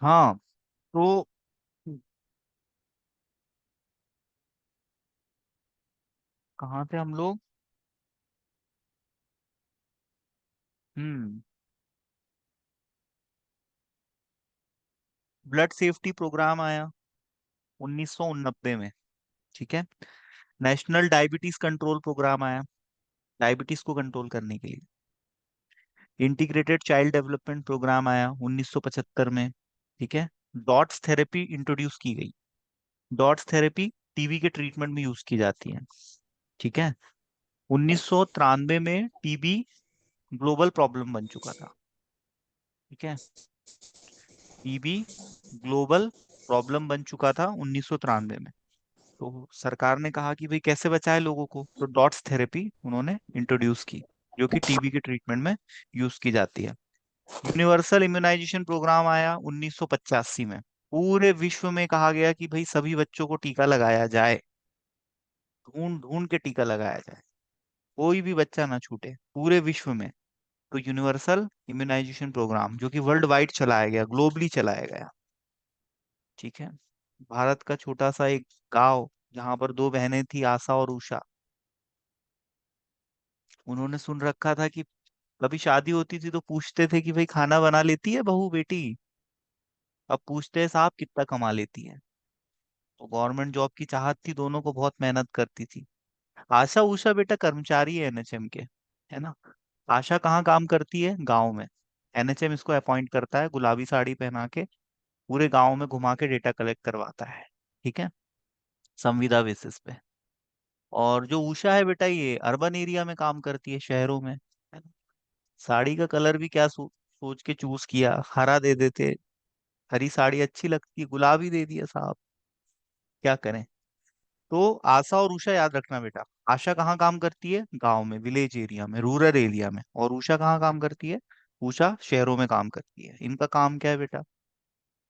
हाँ। तो कहाँ थे हम लोग? हम्म। ब्लड सेफ्टी प्रोग्राम आया 1989 में। ठीक है। नेशनल डायबिटीज कंट्रोल प्रोग्राम आया, डायबिटीज को कंट्रोल करने के लिए। इंटीग्रेटेड चाइल्ड डेवलपमेंट प्रोग्राम आया 1975 में। ठीक है। डॉट्स थेरेपी इंट्रोड्यूस की गई। डॉट्स थेरेपी टीबी के ट्रीटमेंट में यूज की जाती है। ठीक है। 1993 में टीबी ग्लोबल प्रॉब्लम बन चुका था। ठीक है। टीबी ग्लोबल प्रॉब्लम बन चुका था 1993 में। तो सरकार ने कहा कि भाई कैसे बचाए लोगों को, तो डॉट्स थेरेपी उन्होंने इंट्रोड्यूस की, जो कि टीबी के ट्रीटमेंट में यूज की जाती है। यूनिवर्सल इम्यूनाइजेशन प्रोग्राम आया 1985 में। पूरे विश्व में कहा गया कि भाई सभी बच्चों को टीका लगाया जाए, ढूंढ ढूंढ के टीका लगाया जाए, कोई भी बच्चा ना छूटे पूरे विश्व में। तो यूनिवर्सल इम्यूनाइजेशन प्रोग्राम जो कि वर्ल्ड वाइड चलाया गया, ग्लोबली चलाया गया। ठीक है। भारत का छोटा सा एक गांव, जहां पर दो बहनें थी, आशा और उषा। उन्होंने सुन रखा था कि कभी शादी होती थी तो पूछते थे कि भाई खाना बना लेती है बहू बेटी। अब पूछते हैं साहब कितना कमा लेती है। तो गवर्नमेंट जॉब की चाहत थी, दोनों को बहुत मेहनत करती थी। आशा उषा बेटा कर्मचारी है एनएचएम के, है ना। आशा कहाँ काम करती है? गांव में। एनएचएम इसको अपॉइंट करता है, गुलाबी साड़ी पहना के पूरे गांव में घुमा के डेटा कलेक्ट करवाता है। ठीक है। संविदा बेसिस पे। और जो उषा है बेटा, ये अर्बन एरिया में काम करती है, शहरों में, है ना। साड़ी का कलर भी क्या सोच के चूज किया, हरा दे देते। हरी साड़ी अच्छी लगती है, गुलाबी दे दिया साहब। क्या करें। तो आशा और उषा याद रखना बेटा। आशा कहाँ काम करती है? गांव में, विलेज एरिया में, रूरल एरिया में। और उषा कहाँ काम करती है? उषा शहरों में काम करती है। इनका काम क्या है बेटा?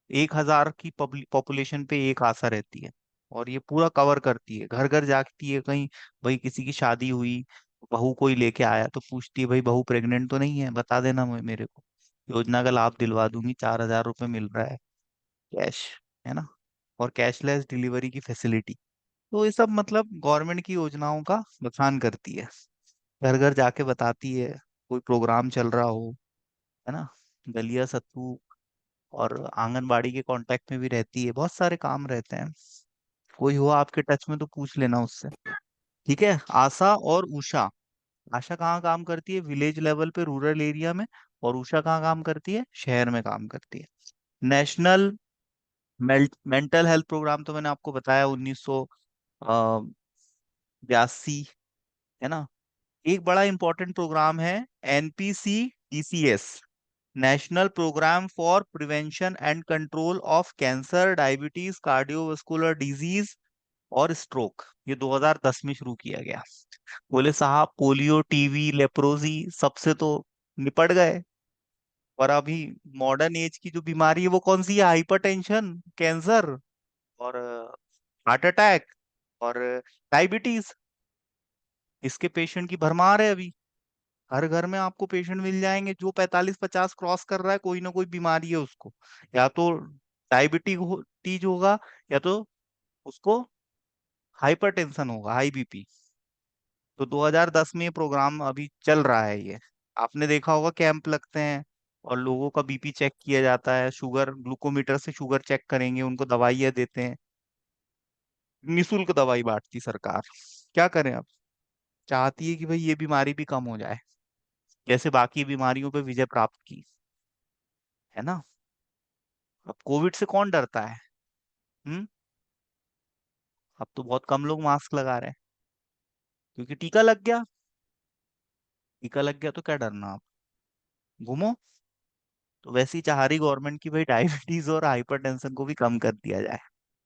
1,000 की पॉपुलेशन पे एक आशा रहती है, और ये पूरा कवर करती है, घर घर जाती है। कहीं भाई किसी की शादी हुई, बहू कोई लेके आया तो पूछती है भाई बहू प्रेग्नेंट तो नहीं है, बता देना मेरे को, योजना का लाभ दिलवा दूंगी, 4,000 रुपये मिल रहा है कैश, है ना। और कैशलेस डिलीवरी की फैसिलिटी। तो ये सब मतलब गवर्नमेंट की योजनाओं का बखान करती है, घर घर जाके बताती है, कोई प्रोग्राम चल रहा हो, है ना। दलिया सत्तू, और आंगनबाड़ी के कांटेक्ट में भी रहती है, बहुत सारे काम रहते हैं। कोई हो आपके टच में तो पूछ लेना उससे। ठीक है। आशा और उषा। आशा कहाँ काम करती है? विलेज लेवल पे, रूरल एरिया में। और उषा कहाँ काम करती है? शहर में काम करती है। नेशनल मेंटल हेल्थ प्रोग्राम तो मैंने आपको बताया 1982, है ना। एक बड़ा इंपॉर्टेंट प्रोग्राम है NPC DCS, national programme for prevention and control of cancer, diabetes, cardiovascular disease और स्ट्रोक। ये 2010 में शुरू किया गया। बोले साहब पोलियो, टीवी, लेप्रोजी सबसे तो निपट गए। और अभी मॉडर्न एज की जो बीमारी है वो कौन सी है? हाइपरटेंशन, कैंसर, और हार्ट अटैक, और डायबिटीज। इसके पेशेंट की भरमार है अभी। हर घर में आपको पेशेंट मिल जाएंगे, जो 45-50 क्रॉस कर रहा है, कोई ना कोई बीमारी है उसको। या तो डायबिटीज होगा, या तो उसको हाइपरटेंशन होगा, हाई बीपी। तो 2010 में ये प्रोग्राम अभी चल रहा है ये। आपने देखा होगा कैंप लगते हैं, और लोगों का बीपी चेक किया जाता है, शुगर ग्लूकोमीटर से शुगर चेक करेंगे, उनको दवाइयाँ देते हैं। निशुल्क दवाई बांटती सरकार। क्या करें अब। चाहती है कि भाई ये बीमारी भी कम हो जाए, जैसे बाकी बीमारियों पे विजय प्राप्त की, है ना। अब कोविड से कौन डरता है? हम्म। अब तो बहुत कम लोग मास्क लगा रहे हैं, क्योंकि टीका लग गया। टीका लग गया तो क्या डरना आप, घूमो। तो वैसे ही चाह रही गवर्नमेंट की भाई डायबिटीज और हाइपरटेंशन को भी कम कर दिया जाए।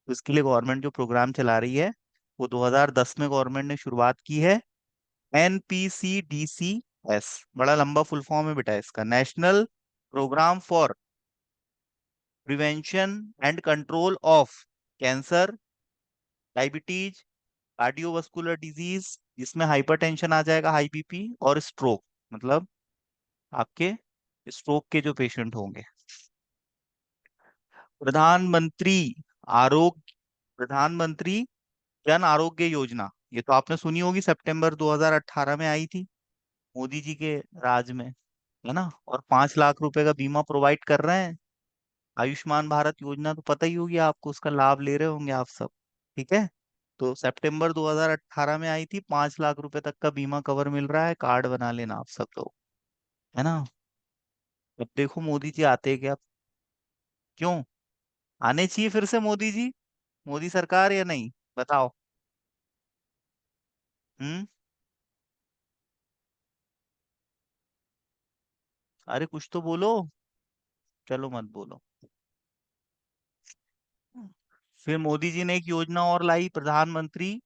तो इसके लिए गवर्नमेंट जो प्रोग्राम चला रही है, वो 2010 में गवर्नमेंट ने शुरुआत की है। NPCDCS, बड़ा लंबा फुल फॉर्म है बेटा इसका, national programme for prevention and control of cancer, diabetes, cardiovascular disease, जिसमें हाइपरटेंशन आ जाएगा, हाई बीपी, और स्ट्रोक, मतलब आपके स्ट्रोक के जो पेशेंट होंगे। प्रधानमंत्री आरोग्य प्रधानमंत्री जन आरोग्य योजना, ये तो आपने सुनी होगी, सितंबर 2018 में आई थी, मोदी जी के राज में, है ना। और 5 लाख रुपए का बीमा प्रोवाइड कर रहे हैं। आयुष्मान भारत योजना तो पता ही होगी आपको, उसका लाभ ले रहे होंगे आप सब। ठीक है। तो सितंबर 2018 में आई थी, 5 लाख रुपए तक का बीमा कवर मिल रहा है, कार्ड बना लेना आप सब लोग, है ना। अब देखो मोदी जी आते हैं क्या? क्यों आने चाहिए फिर से मोदी जी, मोदी सरकार या नहीं? बताओ। हम्म। अरे कुछ तो बोलो। चलो मत बोलो। फिर मोदी जी ने एक योजना और लाई, प्रधानमंत्री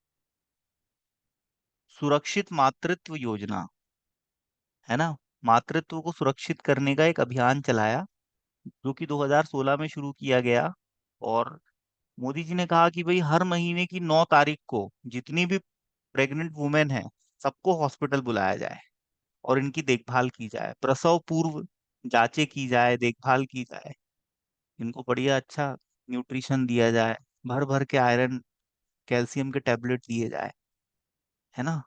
सुरक्षित मातृत्व योजना, है ना। मातृत्व को सुरक्षित करने का एक अभियान चलाया, जो कि 2016 में शुरू किया गया। और मोदी जी ने कहा कि भाई हर महीने की 9 तारीख को जितनी भी प्रेग्नेंट वुमेन है, सबको हॉस्पिटल बुलाया जाए और इनकी देखभाल की जाए, प्रसव पूर्व जांचें की जाए, देखभाल की जाए, इनको बढ़िया अच्छा न्यूट्रिशन दिया जाए, भर भर के आयरन कैल्शियम के टैबलेट दिए जाए, है ना,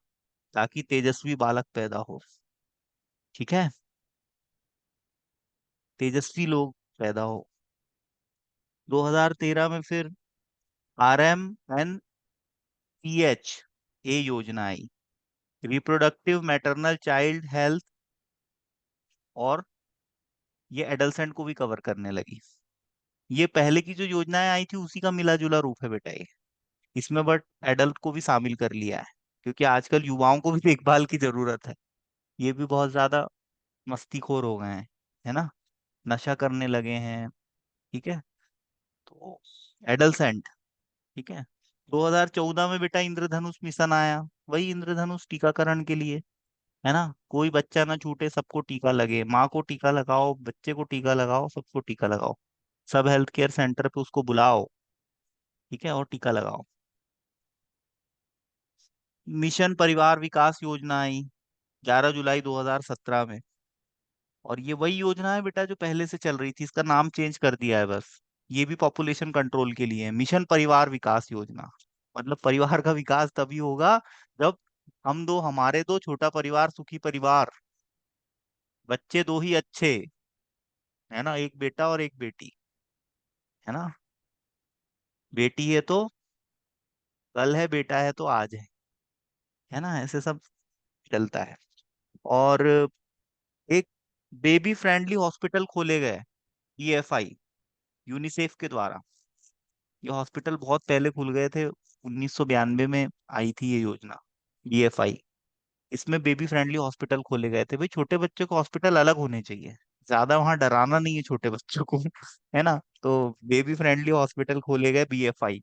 ताकि तेजस्वी बालक पैदा हो। ठीक है। तेजस्वी लोग पैदा हो। 2013 में फिर RMNPH ए योजना आई, रिप्रोडक्टिव मैटरनल चाइल्ड हेल्थ, और ये एडल्सेंट को भी कवर करने लगी। ये पहले की जो योजनाएं आई थी उसी का मिला जुला रूप है बेटा ये। इसमें बट एडल्ट को भी शामिल कर लिया है, क्योंकि आजकल युवाओं को भी देखभाल की जरूरत है। ये भी बहुत ज्यादा मस्तीखोर हो गए हैं, है ना, नशा करने लगे हैं। ठीक है। तो एडल्सेंट। ठीक है। 2014 में बेटा इंद्रधनुष मिशन आया, वही इंद्रधनुष टीकाकरण के लिए, है ना। कोई बच्चा ना छूटे, सबको टीका लगे, माँ को टीका लगाओ, बच्चे को टीका लगाओ, सबको टीका लगाओ। सब हेल्थ केयर सेंटर पे उसको बुलाओ, ठीक है, और टीका लगाओ। मिशन परिवार विकास योजना आई 11 जुलाई 2017 में। और ये वही योजना है बेटा जो पहले से चल रही थी, इसका नाम चेंज कर दिया है बस। ये भी पॉपुलेशन कंट्रोल के लिए है, मिशन परिवार विकास योजना। मतलब परिवार का विकास तभी होगा जब हम दो, हमारे दो, छोटा परिवार सुखी परिवार, बच्चे दो ही अच्छे, है ना, एक बेटा और एक बेटी, है ना। बेटी है तो कल है, बेटा है तो आज है ना, ऐसे सब चलता है। और एक बेबी फ्रेंडली हॉस्पिटल खोले गए, BFI, यूनिसेफ के द्वारा। ये हॉस्पिटल बहुत पहले खुल गए थे, 1992 में आई थी ये योजना, BFI। इसमें बेबी फ्रेंडली हॉस्पिटल खोले गए थे, भाई छोटे बच्चों को हॉस्पिटल अलग होने चाहिए, ज्यादा वहां डराना नहीं है छोटे बच्चों को, है ना। तो बेबी फ्रेंडली हॉस्पिटल खोले गए, BFI।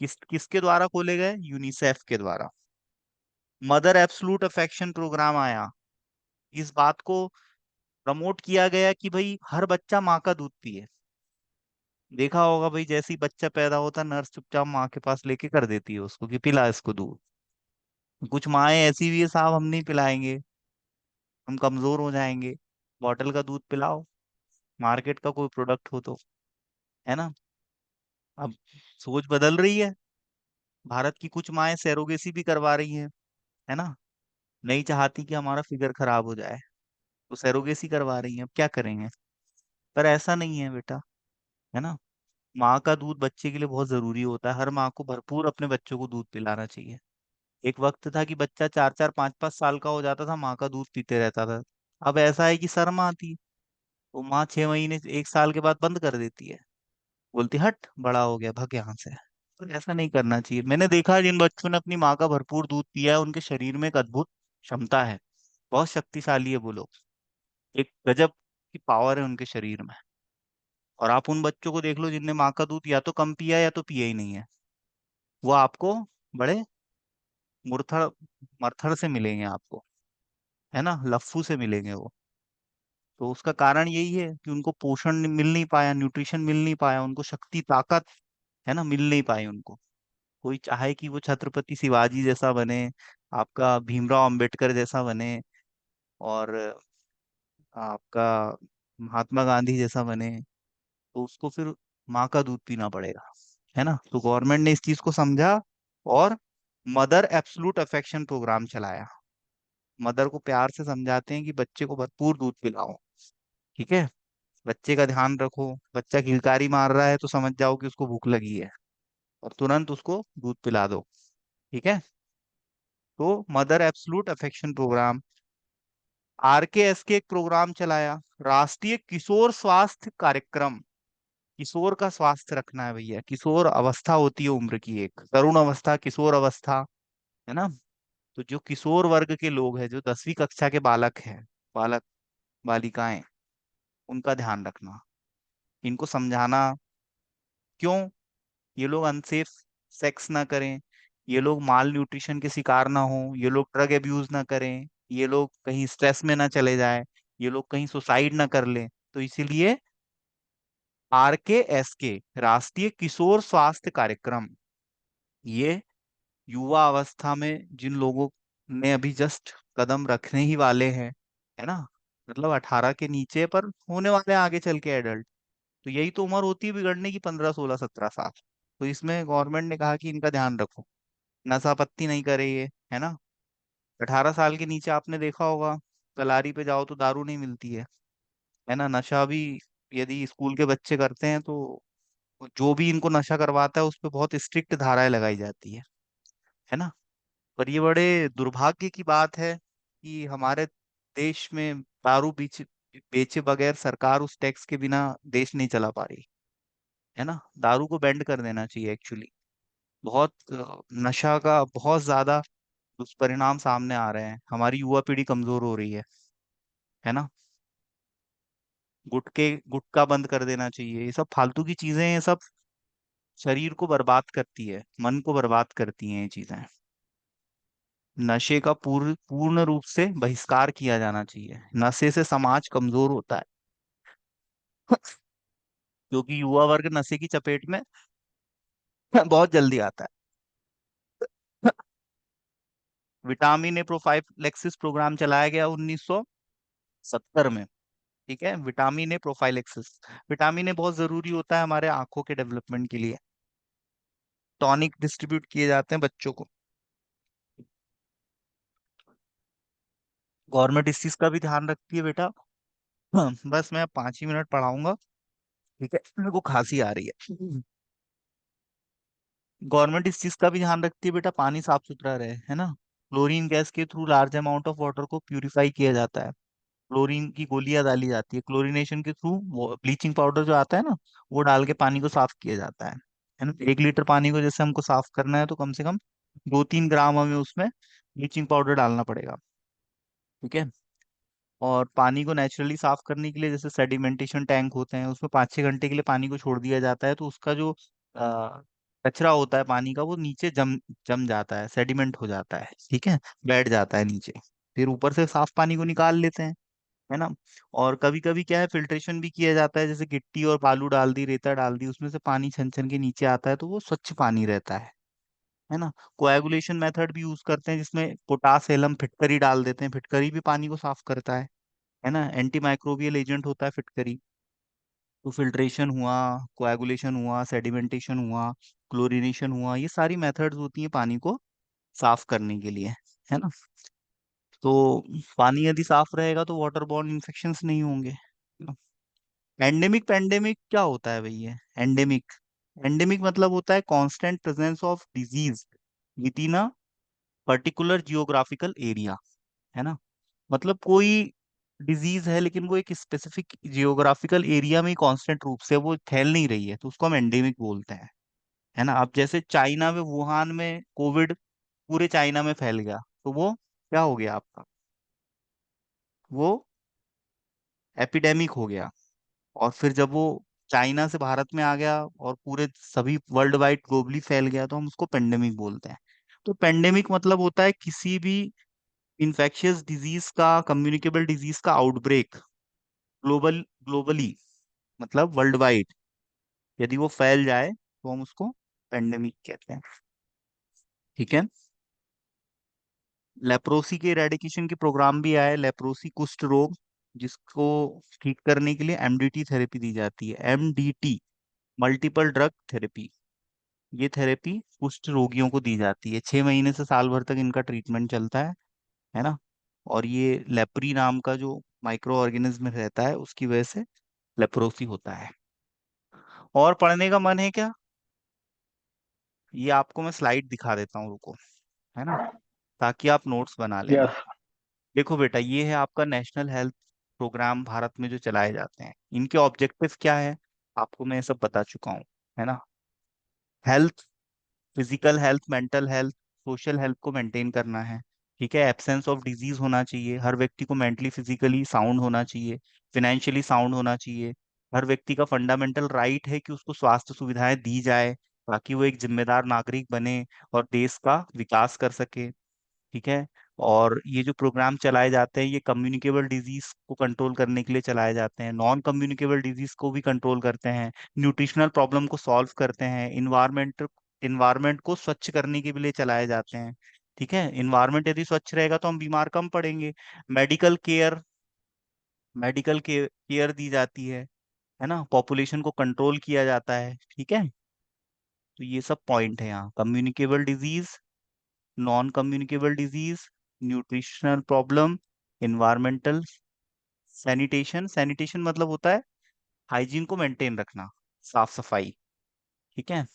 किसके द्वारा खोले गए? यूनिसेफ के द्वारा। मदर एब्सोल्यूट अफेक्शन प्रोग्राम आया, इस बात को प्रमोट किया गया कि भाई हर बच्चा माँ का दूध पिए। देखा होगा भाई, जैसे ही बच्चा पैदा होता है, नर्स चुपचाप माँ के पास लेके कर देती है उसको कि पिला इसको दूध। कुछ माएं ऐसी भी है, साहब हम नहीं पिलाएंगे, हम कमजोर हो जाएंगे, बॉटल का दूध पिलाओ, मार्केट का कोई प्रोडक्ट हो तो, है ना। अब सोच बदल रही है, भारत की कुछ माएं सैरोगेसी भी करवा रही हैं, है ना। नहीं चाहती कि हमारा फिगर खराब हो जाए, तो सैरोगेसी करवा रही हैं, अब क्या करेंगे। पर ऐसा नहीं है बेटा, है ना। माँ का दूध बच्चे के लिए बहुत जरूरी होता है, हर माँ को भरपूर अपने बच्चों को दूध पिलाना चाहिए। एक वक्त था कि बच्चा 4 4 5 5 साल का हो जाता था, माँ का दूध पीते रहता था। अब ऐसा है कि शर्म आती, वो माँ 6 महीने 1 साल के बाद बंद कर देती है, बोलती हट बड़ा हो गया भग यहाँ से। तो ऐसा नहीं करना चाहिए। मैंने देखा है जिन बच्चों ने अपनी माँ का भरपूर दूध पिया है, उनके शरीर में एक अद्भुत क्षमता है, बहुत शक्तिशाली है वो लोग, एक गजब की पावर है उनके शरीर में। और आप उन बच्चों को देख लो जिनने माँ का दूध या तो कम पिया है या तो पिया ही नहीं है, वो आपको बड़े मुरथड़ मरथड़ से मिलेंगे आपको, है ना, लफ्फू से मिलेंगे वो। तो उसका कारण यही है कि उनको पोषण मिल नहीं पाया, न्यूट्रिशन मिल नहीं पाया, उनको शक्ति ताकत, है ना, मिल नहीं पाई उनको। कोई चाहे कि वो छत्रपति शिवाजी जैसा बने, आपका भीमराव अंबेडकर जैसा बने, और आपका महात्मा गांधी जैसा बने, तो उसको फिर माँ का दूध पीना पड़ेगा, है ना। तो गवर्नमेंट ने इस चीज को समझा और मदर एब्सोल्यूट अफेक्शन प्रोग्राम चलाया। मदर को प्यार से समझाते हैं कि बच्चे को भरपूर दूध पिलाओ, ठीक है। बच्चे का ध्यान रखो, बच्चा किलकारी मार रहा है तो समझ जाओ कि उसको भूख लगी है, और तुरंत उसको दूध पिला दो, ठीक है। तो mother absolute affection programme. RKS के एक प्रोग्राम चलाया, राष्ट्रीय किशोर स्वास्थ्य कार्यक्रम। किशोर का स्वास्थ्य रखना है भैया। किशोर अवस्था होती है उम्र की, एक तरुण अवस्था, किशोर अवस्था, है ना। तो जो किशोर वर्ग के लोग हैं, जो 10वीं कक्षा के बालक हैं, बालक बालिकाएं, उनका ध्यान रखना, इनको समझाना क्यों ये लोग अनसेफ सेक्स ना करें, ये लोग माल न्यूट्रिशन के शिकार ना हो, ये लोग ड्रग एब्यूज ना करें, ये लोग कहीं स्ट्रेस में ना चले जाए, ये लोग कहीं सुसाइड ना कर ले। तो इसीलिए RKSK, राष्ट्रीय किशोर स्वास्थ्य कार्यक्रम, ये युवा अवस्था में जिन लोगों ने अभी जस्ट कदम रखने ही वाले हैं, है ना, मतलब 18 के नीचे पर होने वाले हैं आगे चल के एडल्ट, तो यही तो उम्र होती है बिगड़ने की, 15 16 17 साल। तो इसमें गवर्नमेंट ने कहा कि इनका ध्यान रखो, नशा पत्ती नहीं करे ये, है ना। 18 साल के नीचे आपने देखा होगा, कलारी पे जाओ तो दारू नहीं मिलती है ना। नशा भी यदि स्कूल के बच्चे करते हैं तो जो भी इनको नशा करवाता है उस पर बहुत स्ट्रिक्ट धाराएं लगाई जाती है ना। पर ये बड़े दुर्भाग्य की बात है कि हमारे देश में दारू बेचे बेचे बगैर सरकार उस टैक्स के बिना देश नहीं चला पा रही, है ना। दारू को बैंड कर देना चाहिए एक्चुअली। बहुत नशा का बहुत ज्यादा दुष्परिणाम सामने आ रहे हैं, हमारी युवा पीढ़ी कमजोर हो रही है ना। गुटखा बंद कर देना चाहिए, ये सब फालतू की चीजें हैं, ये सब शरीर को बर्बाद करती है, मन को बर्बाद करती हैं ये चीजें। नशे का पूर्ण पूर्ण रूप से बहिष्कार किया जाना चाहिए, नशे से समाज कमजोर होता है। क्योंकि युवा वर्ग नशे की चपेट में बहुत जल्दी आता है। विटामिन ए प्रोफाइलैक्सिस प्रोग्राम चलाया गया 1970 में, ठीक है। Vitamin A prophylaxis, vitamin A बहुत जरूरी होता है हमारे आंखों के डेवलपमेंट के लिए। टॉनिक डिस्ट्रीब्यूट किए जाते हैं बच्चों को। गवर्नमेंट इस चीज का भी ध्यान रखती है बेटा। हाँ, बस मैं 5 ही मिनट पढ़ाऊंगा, ठीक है, मेरे को खांसी आ रही है। गवर्नमेंट इस चीज का भी ध्यान रखती है बेटा, पानी साफ सुथरा रहे, है ना। क्लोरीन गैस के through large amount of water को प्यूरिफाई किया जाता है। क्लोरीन की गोलियां डाली जाती है, क्लोरीनेशन के थ्रू ब्लीचिंग पाउडर जो आता है ना, वो डाल के पानी को साफ किया जाता है ना। 1 लीटर पानी को जैसे हमको साफ करना है तो कम से कम 2 3 ग्राम हमें उसमें ब्लीचिंग पाउडर डालना पड़ेगा, ठीक है। और पानी को नेचुरली साफ करने के लिए जैसे सेडिमेंटेशन टैंक होते हैं, उसमें 5 6 घंटे के लिए पानी को छोड़ दिया जाता है, तो उसका जो अ, कचरा होता है पानी का, वो नीचे जम जम जाता है, सेडिमेंट हो जाता है, ठीक है, बैठ जाता है नीचे। फिर ऊपर से साफ पानी को निकाल लेते हैं, है ना। और कभी कभी क्या है, फिल्ट्रेशन भी किया जाता है, जैसे गिट्टी और बालू डाल दी, रेता डाल दी, उसमें से पानी छन छन के नीचे आता है, तो वो स्वच्छ पानी रहता है ना। कोएगुलेशन मेथड भी यूज करते हैं, जिसमें पोटास एलम फिटकरी डाल देते हैं, फिटकरी भी पानी को साफ करता है ना। एंटी माइक्रोबियल एजेंट होता है फिटकरी। तो फिल्ट्रेशन हुआ, कोएगुलेशन हुआ, सेडिमेंटेशन हुआ, क्लोरीनेशन हुआ, ये सारी मेथड्स होती हैं पानी को साफ करने के लिए, है ना। तो पानी यदि साफ रहेगा तो वाटर बॉर्न इन्फेक्शंस नहीं होंगे। एंडेमिक पेंडेमिक क्या होता है भैया? एंडेमिक, एंडेमिक मतलब होता है constant presence of disease with in a particular geographical area, है ना। मतलब कोई डिजीज है लेकिन वो एक स्पेसिफिक जियोग्राफिकल एरिया में कांस्टेंट रूप से वो फैल नहीं रही है, तो उसको हम एंडेमिक बोलते हैं, है ना। अब जैसे चाइना में, वुहान में कोविड पूरे चाइना में फैल गया, तो वो क्या हो गया आपका, वो एपिडेमिक हो गया। और फिर जब वो चाइना से भारत में आ गया और पूरे सभी वर्ल्ड वाइड ग्लोबली फैल गया, तो हम उसको पेंडेमिक बोलते हैं। तो पेंडेमिक मतलब होता है किसी भी इन्फेक्शियस डिजीज का, कम्युनिकेबल डिजीज का आउटब्रेक, ग्लोबली, मतलब वर्ल्ड वाइड, यदि वो फैल जाए तो हम उसको पेंडेमिक कहते हैं, ठीक है। लेप्रोसी के इरेडिकेशन के प्रोग्राम भी आए, लेप्रोसी कुष्ठ रोग, जिसको ठीक करने के लिए MDT थेरेपी दी जाती है, MDT, मल्टीपल ड्रग थेरेपी, ये थेरेपी कुष्ठ रोगियों को दी जाती है, 6 महीने से साल भर तक इनका ट्रीटमेंट चलता है ना। और ये लेप्री नाम का जो माइक्रो ऑर्गेनिज्म रहता है उसकी वजह से लेप्रोसी होता है। और पढ़ने का मन है क्या? ये आपको मैं स्लाइड दिखा देता हूँ, रुको, है ना, ताकि आप नोट्स बना लेना। यस। देखो बेटा, ये है आपका नेशनल हेल्थ प्रोग्राम भारत में जो चलाए जाते हैं, इनके ऑब्जेक्टिव क्या है आपको मैं ये सब बता चुका हूँ, है ना। Health, physical health, mental health, social health को मेंटेन करना है। ठीक है, एब्सेंस ऑफ डिजीज होना चाहिए, हर व्यक्ति को मेंटली फिजिकली साउंड होना चाहिए, फिनेंशियली साउंड होना चाहिए। हर व्यक्ति का फंडामेंटल राइट है कि उसको स्वास्थ्य सुविधाएं दी जाए, ताकि वो एक जिम्मेदार नागरिक बने और देश का विकास कर सके। ठीक है। और ये जो प्रोग्राम चलाए जाते हैं, ये कम्युनिकेबल डिजीज को कंट्रोल करने के लिए चलाए जाते हैं, नॉन कम्युनिकेबल डिजीज को भी कंट्रोल करते हैं, न्यूट्रिशनल प्रॉब्लम को सॉल्व करते हैं, इन्वायरमेंट इन्वायरमेंट को स्वच्छ करने के लिए चलाए जाते हैं। ठीक है, इन्वायरमेंट यदि स्वच्छ रहेगा तो हम बीमार कम पड़ेंगे। मेडिकल केयर, मेडिकल केयर दी जाती है ना, पॉपुलेशन को कंट्रोल किया जाता है। ठीक है, तो ये सब पॉइंट है यहाँ, communicable disease, non communicable disease, nutritional problem, environmental, sanitation, sanitation मतलब होता है हाइजीन को मेंटेन रखना, साफ सफाई। ठीक है।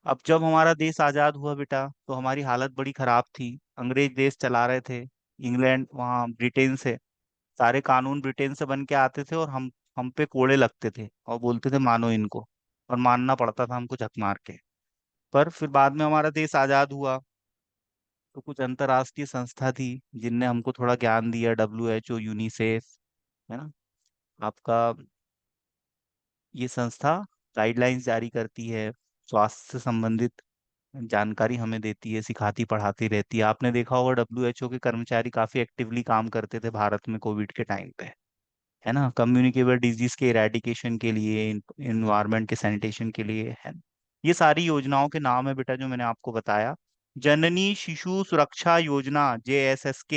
अब जब हमारा देश आजाद हुआ बेटा, तो हमारी हालत बड़ी खराब थी, अंग्रेज देश चला रहे थे, इंग्लैंड, वहाँ ब्रिटेन से सारे कानून ब्रिटेन से बन के आते थे, और हम पे कोड़े लगते थे और बोलते थे मानो इनको, और मानना पड़ता था हमको झक मार के। पर फिर बाद में हमारा देश आजाद हुआ, तो कुछ अंतर्राष्ट्रीय संस्था थी जिनने हमको थोड़ा ज्ञान दिया, WHO, यूनिसेफ, है ना, आपका ये संस्था गाइडलाइंस जारी करती है, स्वास्थ्य से संबंधित जानकारी हमें देती है, सिखाती पढ़ाती रहती है। आपने देखा होगा WHO के कर्मचारी काफी एक्टिवली काम करते थे भारत में कोविड के टाइम पे, है ना, कम्युनिकेबल डिजीज के इरेडिकेशन के लिए, इन्वायरमेंट के सैनिटेशन के लिए, है। ये सारी योजनाओं के नाम है बेटा जो मैंने आपको बताया। जननी शिशु सुरक्षा योजना, JSSK,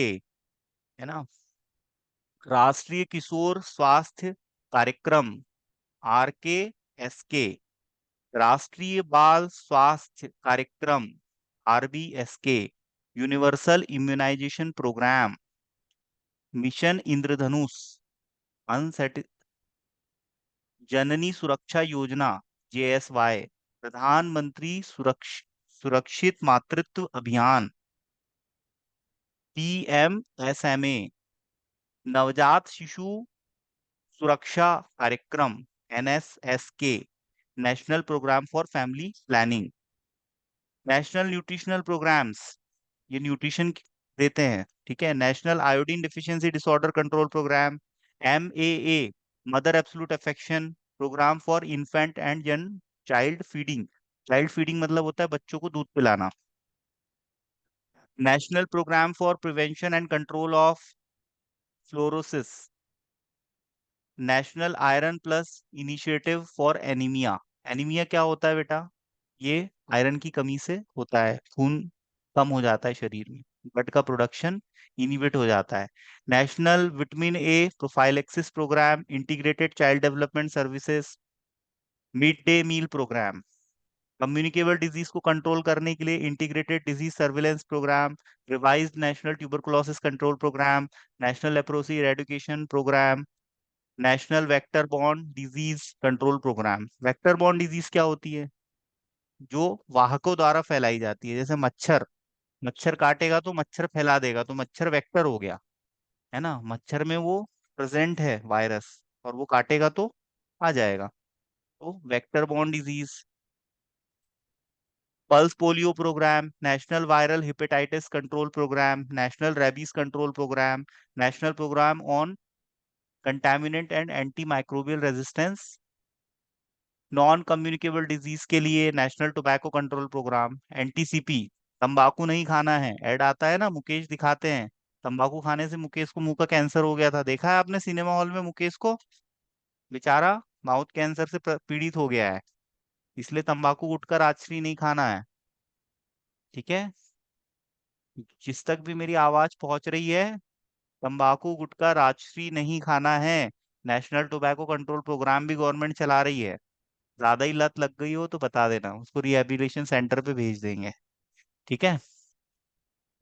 है ना, राष्ट्रीय किशोर स्वास्थ्य कार्यक्रम, RKSK, राष्ट्रीय बाल Swasthya Karyakram, RBSK, universal immunization programme, mission Indradhanush, अनसेट, जननी सुरक्षा योजना, JSY, प्रधानमंत्री सुरक्षित मातृत्व अभियान, PMSMA, नवजात शिशु सुरक्षा कार्यक्रम, NSSK, national programme for family planning, national nutritional programmes, ये न्यूट्रिशन देते हैं। ठीक है, national iodine deficiency disorder control programme, MAA, mother absolute affection programme for infant and young child feeding, child feeding मतलब होता है बच्चों को दूध पिलाना, national programme for prevention and control of fluorosis, national iron plus initiative for anaemia. Anaemia क्या होता है बेटा? ये आयरन की कमी से होता है, खून कम हो जाता है शरीर में, ब्लड का प्रोडक्शन इनिबिट हो जाता है। National vitamin A prophylaxis programme, integrated child development services, mid day meal programme, communicable disease को कंट्रोल करने के लिए integrated disease surveillance programme, revised national tuberculosis control programme, national leprosy eradication programme, national vector borne disease control programme. Vector borne disease क्या होती है? जो वाहकों द्वारा फैलाई जाती है, जैसे मच्छर, मच्छर काटेगा तो मच्छर फैला देगा, तो मच्छर वेक्टर हो गया, है ना, मच्छर में वो प्रेजेंट है वायरस, और वो काटेगा तो आ जाएगा, तो vector borne disease. Pulse polio programme, national viral hepatitis control programme, national rabies control programme, national programme on contaminant and anti microbial resistance, non communicable disease के लिए national tobacco control programme, NTCP, तंबाकू नहीं खाना है, add आता है ना, मुकेश दिखाते हैं, तंबाकू खाने से मुकेश को मुंह का कैंसर हो गया था, देखा है आपने सिनेमा हॉल में मुकेश को, बेचारा माउथ कैंसर से पीड़ित हो गया है, इसलिए तंबाकू गुटखा राजश्री नहीं खाना है। ठीक है, जिस तक भी मेरी आवाज पहुंच रही है, तंबाकू गुटखा राजश्री नहीं खाना है। नेशनल टोबैको कंट्रोल प्रोग्राम भी गवर्नमेंट चला रही है, ज्यादा ही लत लग गई हो तो बता देना, उसको रिहेबिलिटेशन सेंटर पे भेज देंगे। ठीक है।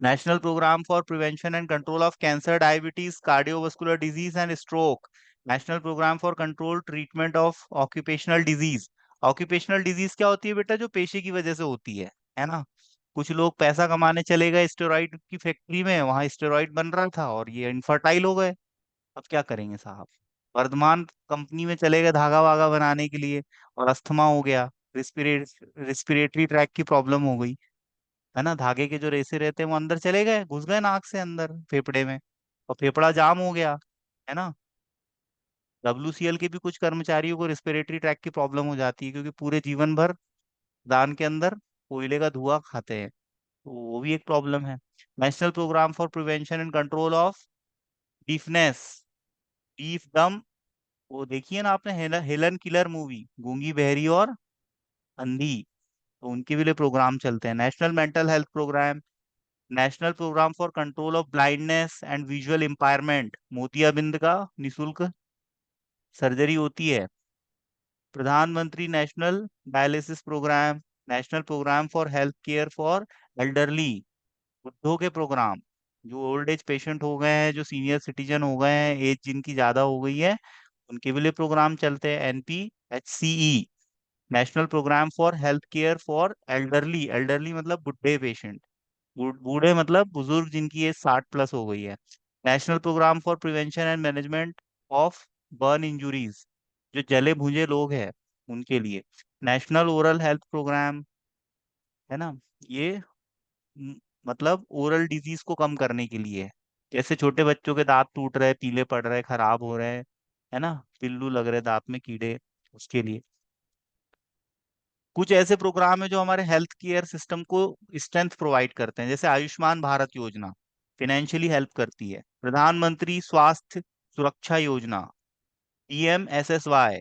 National programme for prevention and control of cancer, diabetes, cardiovascular disease and stroke. National programme for control treatment of occupational disease. Occupational disease क्या होती है बेटा? जो पेशे की वजह से होती है ना। कुछ लोग पैसा कमाने चले गए स्टेरॉइड की फैक्ट्री में, वहां स्टेरॉइड बन रहा था और ये इनफर्टाइल हो गए। अब क्या करेंगे साहब? वर्धमान कंपनी में चले गए धागा वागा बनाने के लिए, और अस्थमा हो गया, रिस्पिरेटरी ट्रैक की प्रॉब्लम हो गई, है ना। धागे के जो रेसे रहते हैं वो अंदर चले गए, घुस गए नाक से अंदर फेफड़े में, और फेफड़ा जाम हो गया, है ना। WCL के भी कुछ कर्मचारियों को रिस्पिरेटरी ट्रैक की प्रॉब्लम हो जाती है, क्योंकि पूरे जीवन भर दान के अंदर कोयले का धुआं खाते हैं, तो वो भी एक प्रॉब्लम है। National programme for prevention and control of deafness, deaf dumb. वो देखिए ना आपने, हेलन किलर मूवी, गूंगी बहरी और अंधी, तो उनके भी लिए प्रोग्राम चलते हैं। National mental health programme, national programme for control of blindness and visual impairment, मोतियाबिंद का निशुल्क सर्जरी होती है। प्रधानमंत्री national dialysis programme, national programme for health care for elderly, वृद्धों के प्रोग्राम, जो ओल्ड एज पेशेंट हो गए हैं, जो सीनियर सिटीजन हो गए हैं, एज जिनकी ज्यादा हो गई है, उनके भी लिए प्रोग्राम चलते हैं। NPHCE, national programme for health care for elderly, elderly मतलब बुढ़े पेशेंट, बूढ़े मतलब बुजुर्ग जिनकी एज 60+ हो गई है। National programme for prevention and management of burn injuries, जो जले भुंजे लोग हैं उनके लिए। नेशनल ओरल हेल्थ प्रोग्राम, है ना, ये म, मतलब ओरल डिजीज को कम करने के लिए है। जैसे छोटे बच्चों के दांत टूट रहे, पीले पड़ रहे, खराब हो रहे हैं, है ना, पिल्लू लग रहे दांत में कीड़े, उसके लिए। कुछ ऐसे प्रोग्राम है जो हमारे हेल्थ केयर सिस्टम को स्ट्रेंथ प्रोवाइड करते हैं, जैसे आयुष्मान भारत योजना फिनेंशियली हेल्प करती है। प्रधानमंत्री स्वास्थ्य सुरक्षा योजना, PMSSY,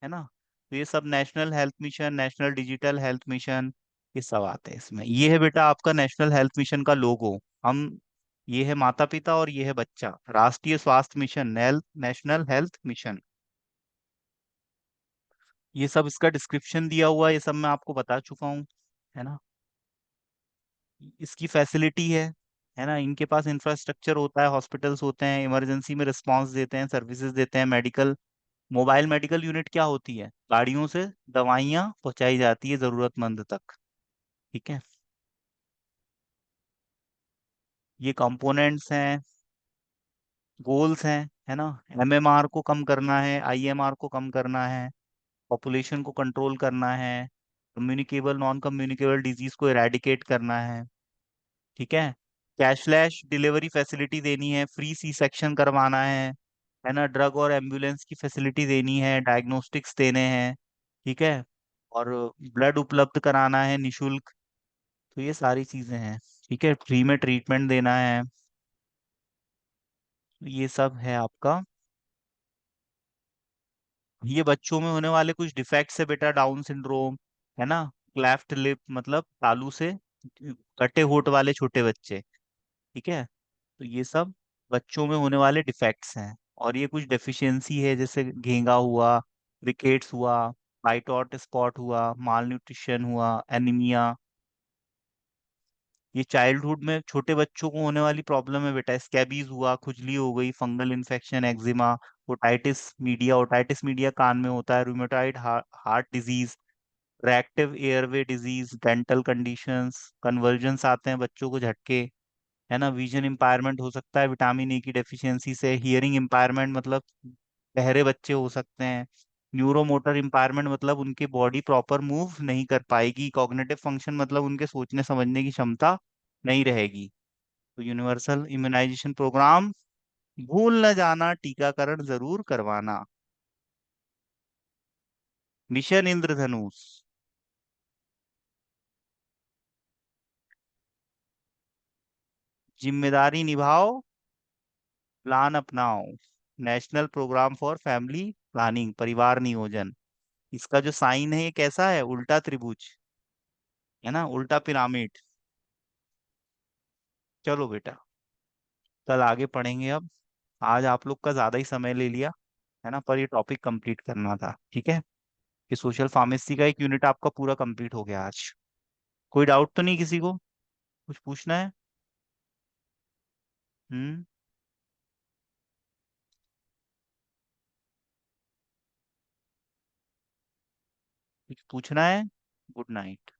है ना। तो ये सब national health mission, national digital health mission, ये सब आते हैं इसमें। ये है बेटा आपका नेशनल हेल्थ मिशन का लोगो। हम, ये है माता पिता और ये है बच्चा, राष्ट्रीय स्वास्थ्य मिशन, नेशनल हेल्थ मिशन। ये सब इसका डिस्क्रिप्शन दिया हुआ है, ये सब मैं आपको बता चुका हूँ, है ना। इसकी फैसिलिटी है ना, इनके पास इंफ्रास्ट्रक्चर होता है, हॉस्पिटल्स होते हैं, इमरजेंसी में रिस्पांस देते हैं, सर्विसेज देते हैं, मेडिकल, मोबाइल मेडिकल यूनिट क्या होती है? गाड़ियों से दवाइयाँ पहुंचाई जाती है जरूरतमंद तक। ठीक है। ये कंपोनेंट्स हैं, गोल्स हैं, है ना। MMR को कम करना है, IMR को कम करना है, पॉपुलेशन को कंट्रोल करना है, कम्युनिकेबल नॉन कम्युनिकेबल डिजीज को इरेडिकेट करना है। ठीक है। कैशलेस डिलीवरी फैसिलिटी देनी है, फ्री सी सेक्शन करवाना है ना, ड्रग और एम्बुलेंस की फैसिलिटी देनी है, डायग्नोस्टिक्स देने हैं। ठीक है। और ब्लड उपलब्ध कराना है निशुल्क। तो ये सारी चीजें हैं। ठीक है, फ्री में ट्रीटमेंट देना है। तो ये सब है आपका। ये बच्चों में होने वाले कुछ डिफेक्ट्स है बेटा, डाउन सिंड्रोम, है ना, क्लेफ्ट लिप मतलब तालू से कटे होठ वाले छोटे बच्चे। ठीक है। तो ये सब बच्चों में होने वाले डिफेक्ट्स हैं। और ये कुछ डेफिशिएंसी है, जैसे घेंगा हुआ, रिकेट्स हुआ, वाइट हॉट स्पॉट हुआ, माल न्यूट्रिशन हुआ, एनीमिया। ये चाइल्डहुड में छोटे बच्चों को होने वाली प्रॉब्लम है बेटा। स्कैबीज हुआ, खुजली हो गई, fungal infection, eczema, otitis media, otitis media कान में होता है, rheumatoid heart disease, reactive airway disease, dental conditions, convergence आते हैं बच्चों को झटके, है ना। विजन इम्पायरमेंट हो सकता है विटामिन A की डेफिशिएंसी से। हियरिंग इम्पायरमेंट मतलब बहरे बच्चे हो सकते हैं। न्यूरोमोटर इम्पायरमेंट मतलब उनकी बॉडी प्रॉपर मूव नहीं कर पाएगी। कॉग्निटिव फंक्शन मतलब उनके सोचने समझने की क्षमता नहीं रहेगी। तो यूनिवर्सल इम्यूनाइजेशन प्रोग्राम, भूल न जाना टीकाकरण जरूर करवाना। मिशन इंद्रधनुष, जिम्मेदारी निभाओ, प्लान अपनाओ। National programme for family planning, परिवार नियोजन। इसका जो साइन है ये कैसा है? उल्टा त्रिभुज, है ना, उल्टा पिरामिड। चलो बेटा, कल आगे पढ़ेंगे अब। आज आप लोग का ज्यादा ही समय ले लिया, है ना, पर ये टॉपिक कंप्लीट करना था। ठीक है। कि सोशल फार्मेसी का एक यूनिट आपका पूरा कंप्लीट हो गया आज। कोई डाउट तो नहीं किसी को? कुछ पूछना है? हम्म। कुछ पूछना है? Good night.